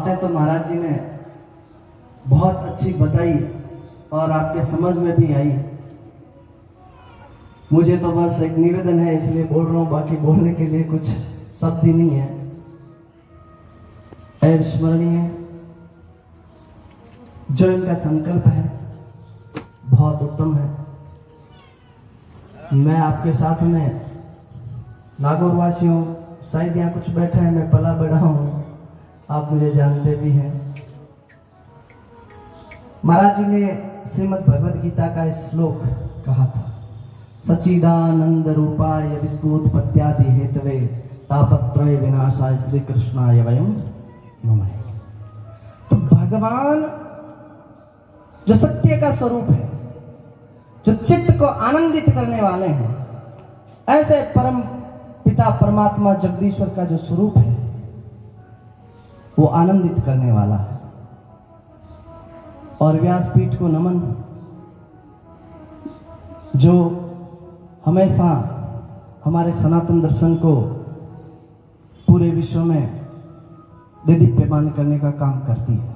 बातें तो महाराज जी ने बहुत अच्छी बताई और आपके समझ में भी आई। मुझे तो बस एक निवेदन है इसलिए बोल रहा हूँ, बाकी बोलने के लिए कुछ शब्द ही नहीं है। स्मरणीय जो इनका संकल्प है बहुत उत्तम है। मैं आपके साथ में नागौर वासियों, शायद यहाँ कुछ बैठे हैं, मैं पला बड़ा हूँ, आप मुझे जानते भी हैं। महाराज जी ने श्रीमद् भगवद गीता का श्लोक कहा था, सच्चिदानंद रूपाय विश्वोत्पत्त्यादि हेतवे तापत्रय विनाशाय श्री कृष्णाय वयम नमः। तो भगवान जो सत्य का स्वरूप है, जो चित्त को आनंदित करने वाले हैं, ऐसे परम पिता परमात्मा जगदीश्वर का जो स्वरूप है वो आनंदित करने वाला है। और व्यासपीठ को नमन, जो हमेशा हमारे सनातन दर्शन को पूरे विश्व में दीप्यमान करने का काम करती है।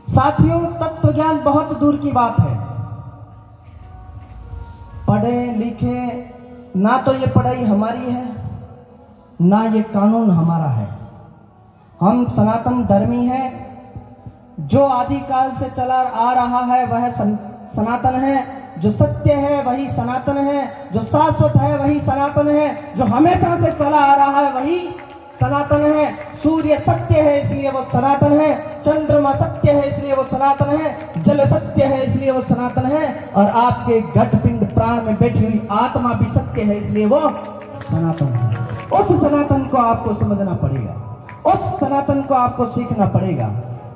साथियों, तत्व ज्ञान बहुत दूर की बात है। पढ़े लिखे ना तो ये पढ़ाई हमारी है, ना ये कानून हमारा है। हम सनातन धर्मी हैं। जो आदिकाल से चला आ रहा है वह सनातन है। जो सत्य है वही सनातन है। जो शाश्वत है वही सनातन है। जो हमेशा से चला आ रहा है वही सनातन है। सूर्य सत्य है इसलिए वो सनातन है। चंद्रमा सत्य है इसलिए वो सनातन है। जल सत्य है इसलिए वो सनातन है। और आपके घट पिंड प्राण में बैठी हुई आत्मा भी सत्य है इसलिए वो सनातन है। उस सनातन को आपको समझना पड़ेगा, उस सनातन को आपको सीखना पड़ेगा।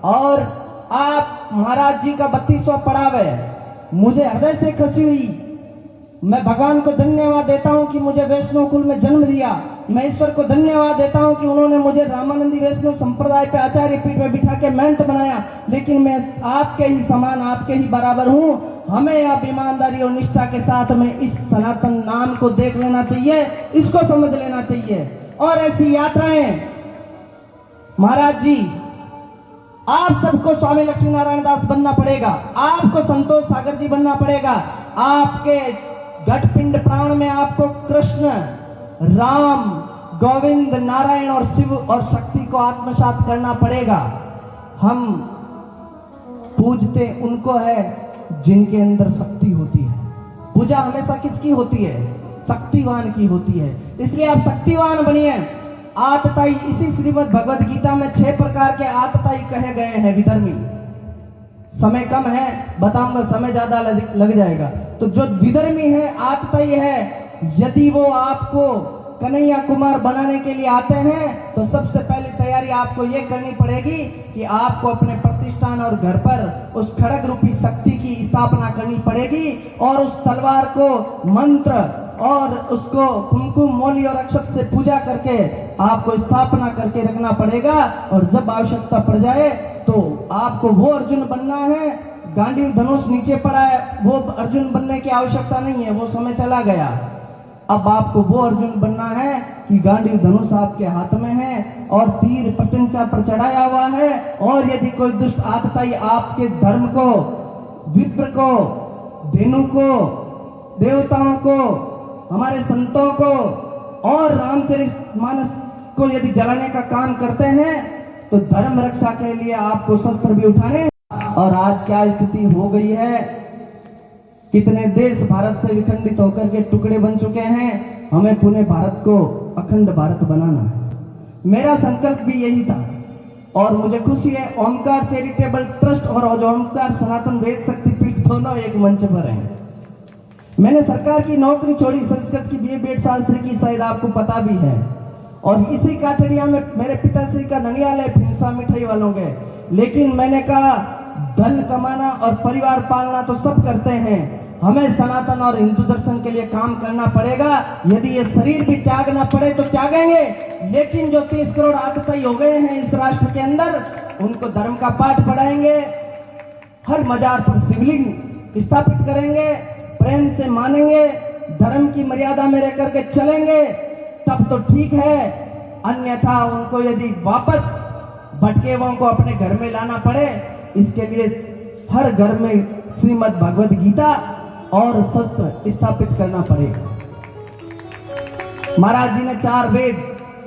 और आप महाराज जी का 32वां पड़ाव है, मुझे हृदय से खुशी हुई। मैं भगवान को धन्यवाद देता हूं कि मुझे वैष्णव कुल में जन्म दिया। मैं ईश्वर को धन्यवाद देता हूं कि उन्होंने मुझे रामानंदी वैष्णव संप्रदाय पे आचार्य पीठ में बिठा के महंत बनाया। लेकिन मैं आपके ही समान, आपके ही बराबर हूं। हमें अब ईमानदारी और निष्ठा के साथ में इस सनातन नाम को देख लेना चाहिए, इसको समझ लेना चाहिए। और ऐसी यात्राएं महाराज जी, आप सबको स्वामी लक्ष्मी नारायण दास बनना पड़ेगा, आपको संतोष सागर जी बनना पड़ेगा। आपके घटपिंड प्राण में आपको कृष्ण, राम, गोविंद, नारायण और शिव और शक्ति को आत्मसात करना पड़ेगा। हम पूजते उनको है जिनके अंदर शक्ति होती है। पूजा हमेशा किसकी होती है? शक्तिवान की होती है। इसलिए आप शक्तिवान बनिए। आतताई, इसी श्रीमद् भगवद गीता में 6 प्रकार के आतताई कहे गए हैं विधर्मी। समय कम है, बताऊंगा, समय ज्यादा लग जाएगा। तो जो विधर्मी है, आतताई है, यदि वो आपको कन्हैया कुमार बनाने के लिए आते हैं तो सबसे पहली तैयारी आपको ये करनी पड़ेगी कि आपको अपने प्रतिष्ठान और घर पर उस खड़ग रूपी शक्ति की स्थापना करनी पड़ेगी। और उस तलवार को मंत्र और उसको कुमकुम, मौली और अक्षत से पूजा करके आपको स्थापना करके रखना पड़ेगा। और जब आवश्यकता पड़ जाए तो आपको वो अर्जुन बनना है। गांडीव धनुष नीचे पड़ा है, वो अर्जुन बनने की आवश्यकता नहीं है, वो समय चला गया। अब आपको वो अर्जुन बनना है कि गांडीव धनुष आपके हाथ में है और तीर प्रत्यंचा पर चढ़ाया हुआ है। और यदि कोई दुष्ट आतताई आपके धर्म को, विप्र को, धेनु को, देवताओं को, हमारे संतों को और रामचरितमानस को यदि जलाने का काम करते हैं तो धर्म रक्षा के लिए आपको शस्त्र भी उठाने। और आज क्या स्थिति हो गई है, कितने देश भारत से विखंडित होकर के टुकड़े बन चुके हैं। हमें पुणे भारत को अखंड भारत बनाना है। मेरा संकल्प भी यही था और मुझे खुशी है ओमकार चैरिटेबल ट्रस्ट और ओमकार सनातन वेद शक्ति पीठ दोनों एक मंच पर हैं। मैंने सरकार की नौकरी छोड़ी, संस्कृत की बीए बीएड शास्त्री की, शायद आपको पता भी है। और इसी काठड़िया में मेरे पिताश्री का ननियाल है, फिंसा मिठाई वालों के। लेकिन मैंने कहा धन कमाना और परिवार पालना तो सब करते हैं, हमें सनातन और हिंदू दर्शन के लिए काम करना पड़ेगा। यदि ये शरीर भी त्यागना पड़े तो त्यागेंगे। लेकिन जो 30 करोड़ आतताई हो गए हैं इस राष्ट्र के अंदर, उनको धर्म का पाठ पढ़ाएंगे, हर मजार पर शिवलिंग स्थापित करेंगे, प्रेम से मानेंगे, धर्म की मर्यादा में रह करके चलेंगे, तब तो ठीक है। अन्यथा उनको यदि वापस भटके हुओं को अपने घर में लाना पड़े, इसके लिए हर घर में श्रीमद् भगवद गीता और शस्त्र स्थापित करना पड़ेगा। महाराज जी ने 4 वेद,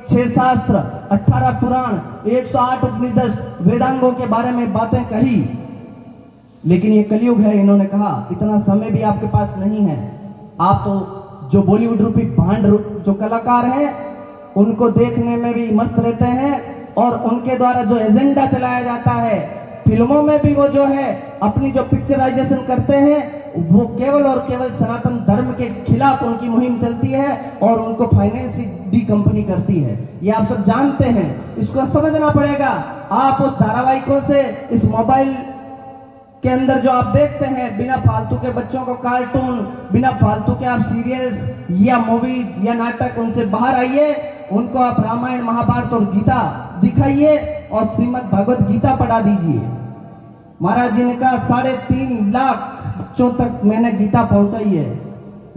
6 शास्त्र, 18 पुराण, 108 उपनिषद वेदांगों के बारे में बातें कही, लेकिन ये कलयुग है। इन्होंने कहा इतना समय भी आपके पास नहीं है। आप तो जो बॉलीवुड रूपी भांड जो कलाकार हैं उनको देखने में भी मस्त रहते हैं, और उनके द्वारा जो एजेंडा चलाया जाता है फिल्मों में भी, वो जो है अपनी जो पिक्चराइजेशन करते हैं वो केवल और केवल सनातन धर्म के खिलाफ उनकी मुहिम चलती है और उनको फाइनेंस डी कंपनी करती है। ये आप सब जानते हैं, इसको समझना पड़ेगा। आप उस धारावाहिकों से, इस मोबाइल के अंदर जो आप देखते हैं बिना फालतू के बच्चों को कार्टून, बिना फालतू के आप सीरियल्स या मूवी या नाटक, उनसे बाहर आइए। उनको आप रामायण, महाभारत और गीता दिखाइए और श्रीमद् भगवद गीता पढ़ा दीजिए। महाराज जी ने कहा 3.5 लाख बच्चों तक मैंने गीता पहुंचाई है।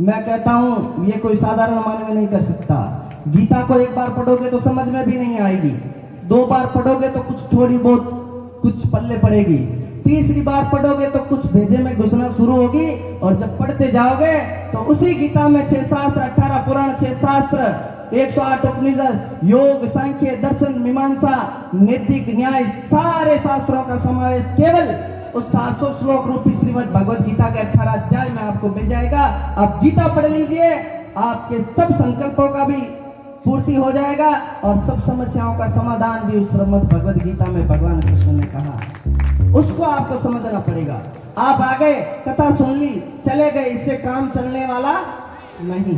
मैं कहता हूं ये कोई साधारण मानव नहीं कर सकता। गीता को एक बार पढ़ोगे तो समझ में भी नहीं आएगी, 2 बार पढ़ोगे तो कुछ थोड़ी बहुत कुछ पल्ले पड़ेगी, तीसरी बार पढ़ोगे तो कुछ भेजे में घुसना शुरू होगी। और जब पढ़ते जाओगे तो उसी गीता में 6 शास्त्र, 18 पुराण, 6 शास्त्र, 108 उपनिषद, योग, सांख्य, दर्शन, मीमांसा, नैतिक, न्याय, सारे शास्त्रों का समावेश केवल उस 700 श्लोक रूपी श्रीमद् भगवद गीता के 18 अध्याय में आपको मिल जाएगा। आप गीता पढ़ लीजिए, आपके सब संकल्पों का भी पूर्ति हो जाएगा और सब समस्याओं का समाधान भी उस श्रीमद् भगवद गीता में भगवान कृष्ण ने कहा। उसको आपको समझना पड़ेगा। आप आ गए, कथा सुन ली, चले गए, इससे काम चलने वाला नहीं।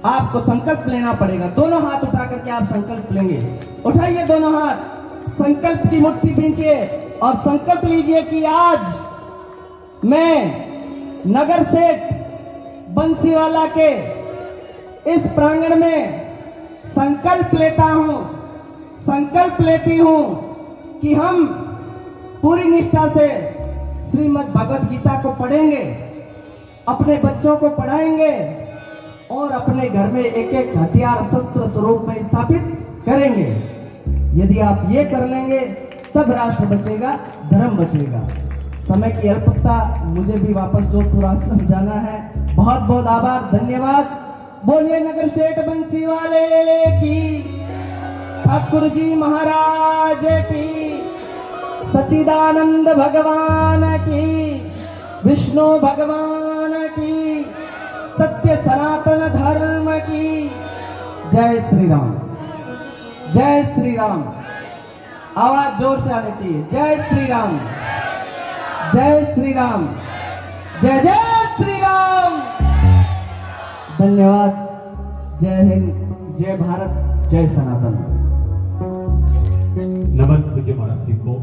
आपको संकल्प लेना पड़ेगा। दोनों हाथ उठा करके आप संकल्प लेंगे। उठाइए दोनों हाथ, संकल्प की मुट्ठी खींचिए और संकल्प लीजिए कि आज मैं नगर सेठ बंसीवाला के इस प्रांगण में संकल्प लेता हूं, संकल्प लेती हूं कि हम पूरी निष्ठा से श्रीमद् भगवद गीता को पढ़ेंगे, अपने बच्चों को पढ़ाएंगे और अपने घर में एक एक हथियार शस्त्र स्वरूप में स्थापित करेंगे। यदि आप ये कर लेंगे तब राष्ट्र बचेगा, धर्म बचेगा। समय की अल्पता, मुझे भी वापस जोधपुर आश्रम जाना है। बहुत बहुत आभार, धन्यवाद। बोलिए नगर सेठ बंसीवाले की, ठाकुर जी महाराज की, सच्चिदानंद भगवान की, विष्णु भगवान की, सत्य सनातन धर्म की। जय श्री राम, जय श्री राम। आवाज जोर से आनी चाहिए। जय श्री राम, जय श्री राम, जय जय श्री राम। धन्यवाद। जय हिंद, जय भारत, जय सनातन। नमन पूज्य महाराज जी को